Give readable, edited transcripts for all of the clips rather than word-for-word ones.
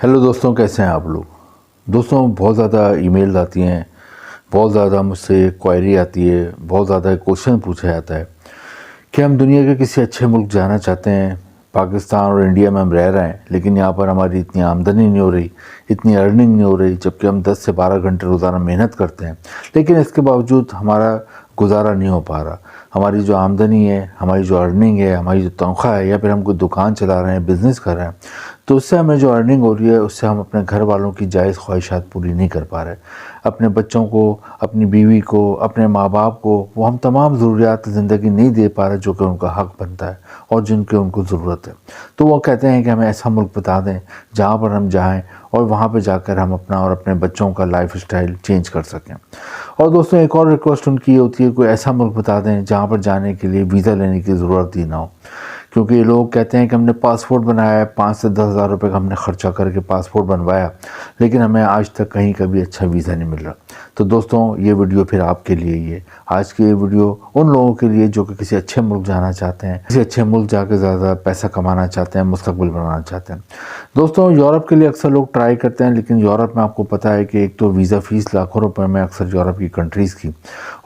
Hello दोस्तों, कैसे हैं आप लोग। दोस्तों, बहुत ज़्यादा ईमेल आती हैं, बहुत ज़्यादा मुझसे क्वेरी आती है, बहुत ज़्यादा क्वेश्चन पूछा जाता है कि हम दुनिया के किसी अच्छे मुल्क जाना चाहते हैं। पाकिस्तान और इंडिया में हम रह रहे हैं, लेकिन यहाँ पर हमारी इतनी आमदनी नहीं हो रही, इतनी अर्निंग नहीं हो रही, जबकि हम 10 से 12 घंटे रोज़ाना मेहनत करते हैं, लेकिन इसके बावजूद हमारा गुजारा नहीं हो पा रहा। हमारी जो आमदनी है, हमारी जो अर्निंग है, हमारी जो तनख्वाह है, या फिर हम कोई दुकान चला रहे हैं, बिज़नेस कर रहे हैं, तो उससे हमें जो अर्निंग हो रही है उससे हम अपने घर वालों की जायज़ ख्वाहिशात पूरी नहीं कर पा रहे। अपने बच्चों को, अपनी बीवी को, अपने माँ बाप को वो हम तमाम ज़रूरियात ज़िंदगी नहीं दे पा रहे जो कि उनका हक़ बनता है और जिनकी उनको ज़रूरत है। तो वो कहते हैं कि हमें ऐसा मुल्क बता दें जहाँ पर हम जाएँ और वहाँ पे जाकर हम अपना और अपने बच्चों का लाइफ स्टाइल चेंज कर सकें। और दोस्तों, एक और रिक्वेस्ट उनकी ये होती है, कोई ऐसा मुल्क बता दें जहाँ पर जाने के लिए वीज़ा लेने की ज़रूरत ही ना हो। क्योंकि ये लोग कहते हैं कि हमने पासपोर्ट बनाया है, 5 से 10 हज़ार रुपये का हमने ख़र्चा करके पासपोर्ट बनवाया, लेकिन हमें आज तक कहीं का भी अच्छा वीज़ा नहीं मिल रहा। तो दोस्तों, ये वीडियो फिर आपके लिए ही है। आज की ये वीडियो उन लोगों के लिए जो कि किसी अच्छे मुल्क जाना चाहते हैं, किसी अच्छे मुल्क जाकर ज़्यादा पैसा कमाना चाहते हैं, मुस्तकबिल बनाना चाहते हैं। दोस्तों, यूरोप के लिए अक्सर लोग ट्राई करते हैं, लेकिन यूरोप में आपको पता है कि एक तो वीज़ा फ़ीस लाखों रुपए में अक्सर यूरोप की कंट्रीज़ की,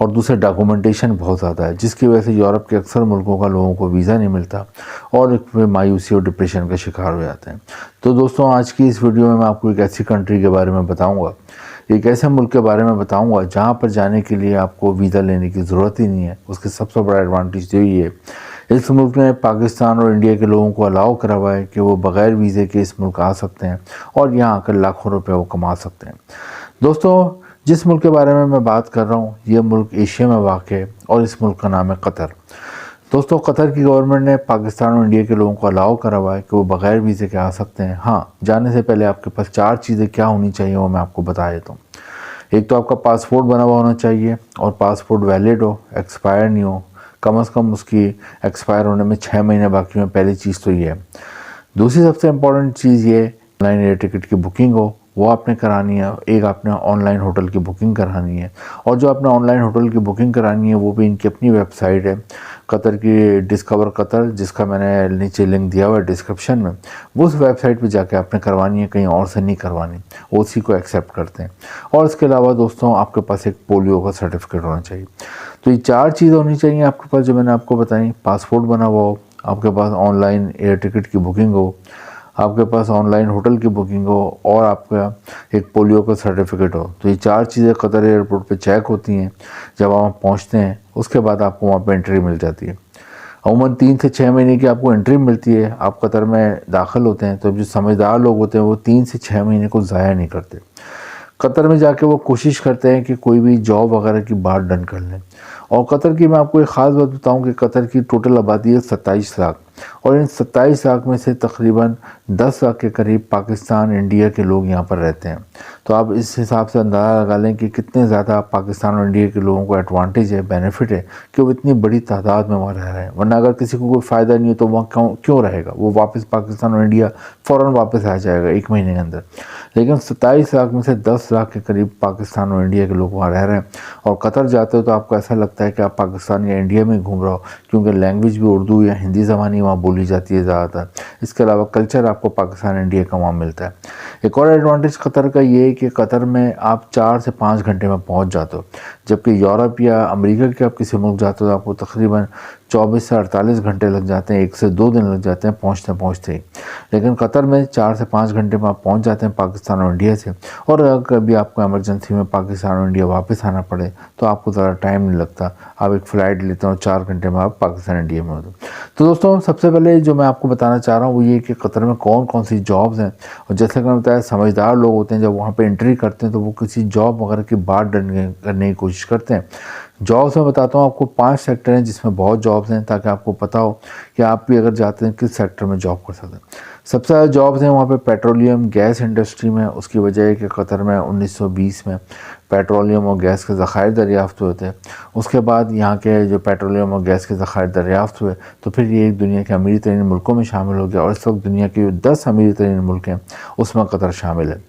और दूसरे डॉक्यूमेंटेशन बहुत ज़्यादा है, जिसकी वजह से यूरोप के अक्सर मुल्कों का लोगों को वीज़ा नहीं मिलता और एक मायूसी और डिप्रेशन का शिकार हो जाते हैं। तो दोस्तों, आज की इस वीडियो में मैं आपको एक ऐसी कंट्री के बारे में बताऊंगा, एक ऐसे मुल्क के बारे में बताऊंगा जहां पर जाने के लिए आपको वीज़ा लेने की ज़रूरत ही नहीं है। उसके सबसे बड़ा एडवांटेज यही है, इस मुल्क ने पाकिस्तान और इंडिया के लोगों को अलाउ करा हुआ है कि वो बग़ैर वीज़े के इस मुल्क आ सकते हैं और यहाँ आकर लाखों रुपये वो कमा सकते हैं। दोस्तों, जिस मुल्क के बारे में मैं बात कर रहा हूँ, ये मुल्क एशिया में वाक़ है और इस मुल्क का नाम है कतर। दोस्तों, कतर की गवर्नमेंट ने पाकिस्तान और इंडिया के लोगों को अलाउ करा हुआ है कि वो बग़ैर वीज़े के आ सकते हैं। हाँ, जाने से पहले आपके पास 4 चीज़ें क्या होनी चाहिए वो मैं आपको बता देता हूँ। एक तो आपका पासपोर्ट बना हुआ होना चाहिए और पासपोर्ट वैलिड हो, एक्सपायर नहीं हो, कम से कम उसकी एक्सपायर होने में 6 महीने बाकी में। पहली चीज़ तो ये है। दूसरी सबसे इम्पोर्टेंट चीज़ ये, ऑनलाइन एयर टिकट की बुकिंग हो, वो आपने करानी है। एक आपने ऑनलाइन होटल की बुकिंग करानी है, और जो आपने ऑनलाइन होटल की बुकिंग करानी है वो भी इनकी अपनी वेबसाइट है, कतर की डिस्कवर कतर, जिसका मैंने नीचे लिंक दिया हुआ है डिस्क्रिप्शन में। वो उस वेबसाइट पे जाके आपने करवानी है, कहीं और से नहीं करवानी, वो उसी को एक्सेप्ट करते हैं। और इसके अलावा दोस्तों, आपके पास एक पोलियो का सर्टिफिकेट होना चाहिए। तो ये 4 चीज़ें होनी चाहिए आपके पास, जो मैंने आपको बताई। पासपोर्ट बना हुआ हो, आपके पास ऑनलाइन एयर टिकट की बुकिंग हो, आपके पास ऑनलाइन होटल की बुकिंग हो, और आपका एक पोलियो का सर्टिफिकेट हो। तो ये 4 चीज़ें कतर एयरपोर्ट पे चेक होती हैं। जब आप पहुंचते हैं उसके बाद आपको वहाँ पे एंट्री मिल जाती है। अमूमन 3 से 6 महीने की आपको एंट्री मिलती है। आप कतर में दाखिल होते हैं तो जो समझदार लोग होते हैं वो 3 से 6 महीने को ज़ाया नहीं करते। कतर में जाके वो कोशिश करते हैं कि कोई भी जॉब वगैरह की बात डन कर लें। और कतर की मैं आपको एक ख़ास बात बताऊं कि कतर की टोटल आबादी है 27 लाख, और इन 27 लाख में से तकरीबन 10 लाख के करीब पाकिस्तान इंडिया के लोग यहाँ पर रहते हैं। तो आप इस हिसाब से अंदाज़ा लगा लें कि कितने ज़्यादा पाकिस्तान और इंडिया के लोगों को एडवांटेज है, बेनिफिट है कि वो इतनी बड़ी तादाद में वहाँ रह रहे हैं। वरना अगर किसी को कोई फ़ायदा नहीं है तो वहाँ क्यों रहेगा, वो वापस पाकिस्तान और इंडिया फ़ौरन वापस आ जाएगा 1 महीने के अंदर। लेकिन 27 लाख में से 10 लाख के करीब पाकिस्तान और इंडिया के लोग वहाँ रह रहे हैं। और कतर जाते हो तो आपको ऐसा लगता है कि आप पाकिस्तान या इंडिया में घूम रहे हो, क्योंकि लैंग्वेज भी उर्दू या हिंदी ज़बानी वहाँ बोली जाती है ज़्यादातर। इसके अलावा कल्चर आपको पाकिस्तान इंडिया का वहाँ मिलता है। एक और एडवांटेज कतर का ये है कि कतर में आप 4 से 5 घंटे में पहुँच जाते हो, जबकि यूरोप या अमेरिका के आप किसी मुल्क जाते हो तो आपको तकरीबन 24 से 48 घंटे लग जाते हैं, 1 से 2 दिन लग जाते हैं पहुँचते ही। लेकिन कतर में 4 से 5 घंटे में आप पहुँच जाते हैं पाकिस्तान और इंडिया से। और अगर कभी आपको इमरजेंसी में पाकिस्तान और इंडिया वापस आना पड़े तो आपको ज़्यादा टाइम नहीं लगता, आप एक फ़्लाइट लेते हो, 4 घंटे में आप पाकिस्तान इंडिया में होते। तो दोस्तों, सबसे पहले जो मैं आपको बताना चाह रहा हूँ वो ये कि कतर में कौन कौन सी जॉब्स हैं। और जैसे कि मैंने बताया, समझदार लोग होते हैं, जब वहाँ पे एंट्री करते हैं तो वो किसी जॉब वगैरह की बात करने की कोशिश करते हैं। जॉब्स में बताता हूँ आपको 5 सेक्टर हैं जिसमें बहुत जॉब्स हैं, ताकि आपको पता हो कि आप भी अगर जाते हैं किस सेक्टर में जॉब कर सकते हैं। सबसे ज़्यादा जॉब्स हैं वहाँ पे पेट्रोलियम गैस इंडस्ट्री में। उसकी वजह है कि कतर में 1920 में पेट्रोलियम और गैस के ज़खायर दरियाफ़्त हुए थे। उसके बाद यहाँ के जो पेट्रोलियम और गैस के ज़खायर दरियाफ़्त हुए तो फिर ये एक दुनिया के अमीर तरीन मुल्कों में शामिल हो गया, और इस वक्त दुनिया के 10 अमीर तरीन मुल्क हैं उसमें कतर शामिल है।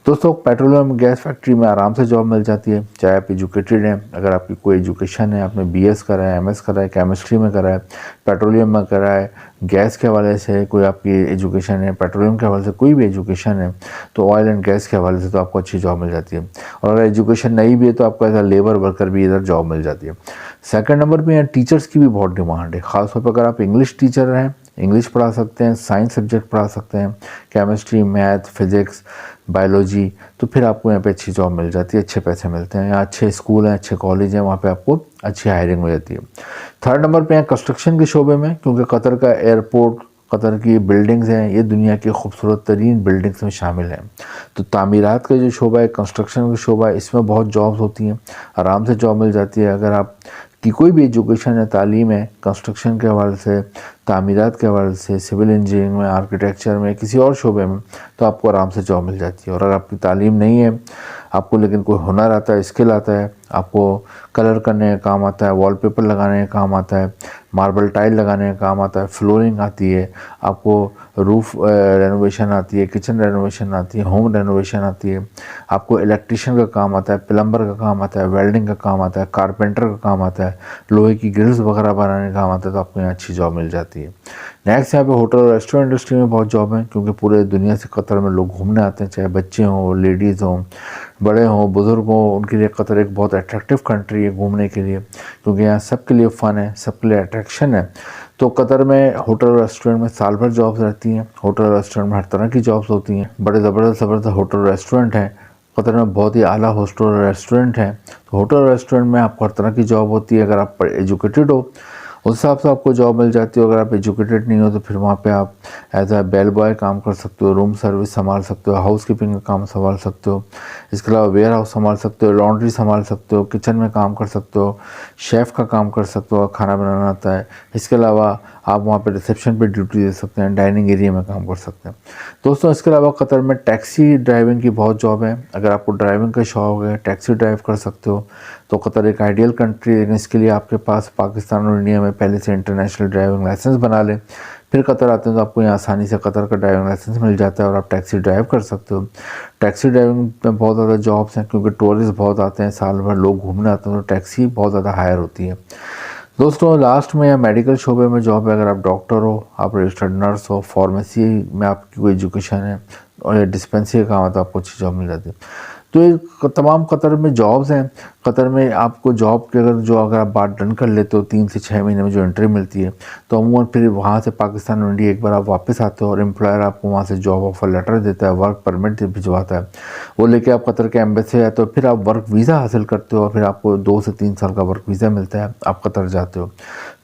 दोस्तों पेट्रोलियम गैस फैक्ट्री में आराम से जॉब मिल जाती है, चाहे आप एजुकेटेड हैं, अगर आपकी कोई एजुकेशन है, आपने बीएस करा है, एमएस करा है, केमिस्ट्री में करा है, पेट्रोलियम में करा है, गैस के हवाले से कोई आपकी एजुकेशन है, पेट्रोलियम के हवाले से कोई भी एजुकेशन है, तो ऑयल एंड गैस के हवाले से तो आपको अच्छी जॉब मिल जाती है। और अगर एजुकेशन नहीं भी है तो आपको एज अ लेबर वर्कर भी इधर जॉब मिल जाती है। सेकंड नंबर पे यहाँ टीचर्स की भी बहुत डिमांड है, ख़ासतौर पर अगर आप इंग्लिश टीचर हैं, इंग्लिश पढ़ा सकते हैं, साइंस सब्जेक्ट पढ़ा सकते हैं, केमिस्ट्री, मैथ, फिज़िक्स, बायोलॉजी, तो फिर आपको यहाँ पे अच्छी जॉब मिल जाती है, अच्छे पैसे मिलते हैं, यहाँ अच्छे स्कूल हैं, अच्छे कॉलेज हैं, वहाँ पे आपको अच्छी हायरिंग मिल जाती है। थर्ड नंबर पे यहाँ कंस्ट्रक्शन के शोबे में, क्योंकि कतर का एयरपोर्ट, कतर की बिल्डिंग्स हैं, ये दुनिया की खूबसूरत तरीन बिल्डिंग्स में शामिल हैं। तो तामीरात का जो शोबा है, कंस्ट्रक्शन का शोबा है, इसमें बहुत जॉब्स होती हैं, आराम से जॉब मिल जाती है। अगर आप की कोई भी एजुकेशन या तालीम है कंस्ट्रक्शन के हवाले से, तामीरात के हवाले से, सिविल इंजीनियरिंग में, आर्किटेक्चर में, किसी और शोबे में, तो आपको आराम से जॉब मिल जाती है। और अगर आपकी तालीम नहीं है, आपको लेकिन कोई हुनर आता है, स्किल आता है, आपको कलर करने का काम आता है, वॉलपेपर लगाने का काम आता है, मार्बल टाइल लगाने का काम आता है, फ्लोरिंग आती है, आपको रूफ रेनोवेशन आती है, किचन रेनोवेशन आती है, होम रेनोवेशन आती है, आपको इलेक्ट्रिशियन का काम आता है, प्लम्बर का काम आता है, वेल्डिंग का काम आता है, कारपेंटर का काम आता है, लोहे की ग्रिल्स वगैरह बनाने का काम आता है, तो आपको यहाँ अच्छी जॉब मिल जाती है। नेक्स्ट यहाँ पे होटल और रेस्टोरेंट इंडस्ट्री में बहुत जॉब है, क्योंकि पूरे दुनिया से कतर में लोग घूमने आते हैं, चाहे बच्चे हों, लेडीज़ हों, बड़े हों, बुज़ुर्ग हों, उनके लिए कतर एक बहुत अट्रैक्टिव कंट्री है घूमने के लिए, क्योंकि यहाँ सबके लिए फ़न है, सबके लिए अट्रैक्शन है। तो कतर में होटल और रेस्टोरेंट में साल भर जॉब्स रहती हैं, होटल और रेस्टोरेंट में हर तरह की जॉब्स होती हैं, बड़े ज़बरदस्त होटल और रेस्टोरेंट हैं कतर में, बहुत ही आला होटल और रेस्टोरेंट हैं। तो होटल और रेस्टोरेंट में आपको हर तरह की जॉब होती है। अगर आप एजुकेटेड हो उस हिसाब से आपको जॉब मिल जाती है, अगर आप एजुकेटेड नहीं हो तो फिर वहाँ पे आप एज अ बेल बॉय काम कर सकते हो, रूम सर्विस संभाल सकते हो, हाउस कीपिंग का काम संभाल सकते हो, इसके अलावा वेयर हाउस संभाल सकते हो, लॉन्ड्री संभाल सकते हो, किचन में काम कर सकते हो, शेफ़ का काम कर सकते हो, खाना बनाना आता है। इसके अलावा आप वहाँ पे रिसेप्शन पे ड्यूटी दे सकते हैं, डाइनिंग एरिया में काम कर सकते हैं। दोस्तों इसके अलावा कतर में टैक्सी ड्राइविंग की बहुत जॉब है, अगर आपको ड्राइविंग का शौक है, टैक्सी ड्राइव कर सकते हो, तो कतर एक आइडियल कंट्री है। लेकिन इसके लिए आपके पास पाकिस्तान और इंडिया में पहले से इंटरनेशनल ड्राइविंग लाइसेंस बना लें, फिर कतर आते हैं तो आपको यहाँ आसानी से कतर का ड्राइविंग लाइसेंस मिल जाता है और आप टैक्सी ड्राइव कर सकते हो। टैक्सी ड्राइविंग में बहुत ज़्यादा जॉब्स हैं, क्योंकि टूरिस्ट बहुत आते हैं, साल भर लोग घूमने आते हैं, तो टैक्सी बहुत ज़्यादा हायर होती है। दोस्तों लास्ट में या मेडिकल शोबे में जॉब है, अगर आप डॉक्टर हो, आप रजिस्टर्ड नर्स हो, फार्मेसी में आपकी कोई एजुकेशन है और डिस्पेंसरी का काम है, तो आपको अच्छी जॉब मिल जाती है। तो ये तमाम कतर में जॉब्स हैं। कतर में आपको जॉब के अगर आप बात डन कर लेते हो 3 से 6 महीने में जो एंट्री मिलती है, तो अमूमन फिर वहाँ से पाकिस्तान और इंडिया एक बार आप वापस आते हो और एम्प्लॉयर आपको वहाँ से जॉब ऑफर लेटर देता है, वर्क परमिट भिजवाता है, वो लेके आप कतर के एम्बेसी आते हो, फिर आप वर्क वीज़ा हासिल करते हो और फिर आपको 2 से 3 साल का वर्क वीज़ा मिलता है, आप कतर जाते हो।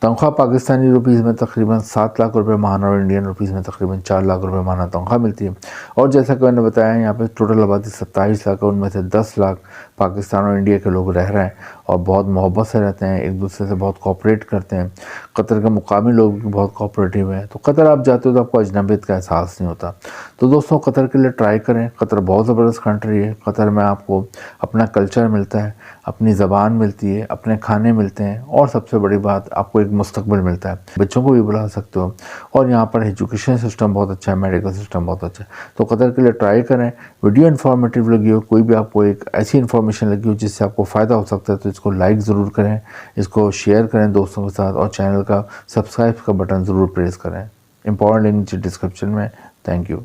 तनख्वाह पाकिस्तानी रुपीज़ में तकरीबन 7 लाख रुपए माहाना और इंडियन रुपीज़ में तकरीबन 4 लाख रुपए माहाना तनख्वाह मिलती है। और जैसा कि मैंने बताया यहाँ पे टोटल आबादी 27 लाख है, उनमें से 10 लाख पाकिस्तान और इंडिया के लोग रह रहे हैं और बहुत मोहब्बत से रहते हैं, एक दूसरे से बहुत कोऑपरेट करते हैं। कतर के मुकामी लोग भी बहुत कोऑपरेटिव हैं। तो कतर आप जाते हो तो आपको अजनबियत का एहसास नहीं होता। तो दोस्तों कतर के लिए ट्राई करें, कतर बहुत ज़बरदस्त कंट्री है। कतर में आपको अपना कल्चर मिलता है, अपनी ज़बान मिलती है, अपने खाने मिलते हैं और सबसे बड़ी बात आपको एक मुस्तकबिल मिलता है, बच्चों को भी बुला सकते हो। और यहाँ पर एजुकेशन सिस्टम बहुत अच्छा है, मेडिकल सिस्टम बहुत अच्छा है। तो कतर के लिए ट्राई करें। वीडियो इन्फॉर्मेटिव लगी हो, कोई भी आपको एक ऐसी इन्फॉर्मेशन लगी हो जिससे आपको फ़ायदा हो सकता है, तो इसको लाइक ज़रूर करें, इसको शेयर करें दोस्तों के साथ और चैनल का सब्सक्राइब का बटन ज़रूर प्रेस करें। इंपॉर्टेंट लिंक नीचे डिस्क्रिप्शन में। Thank you.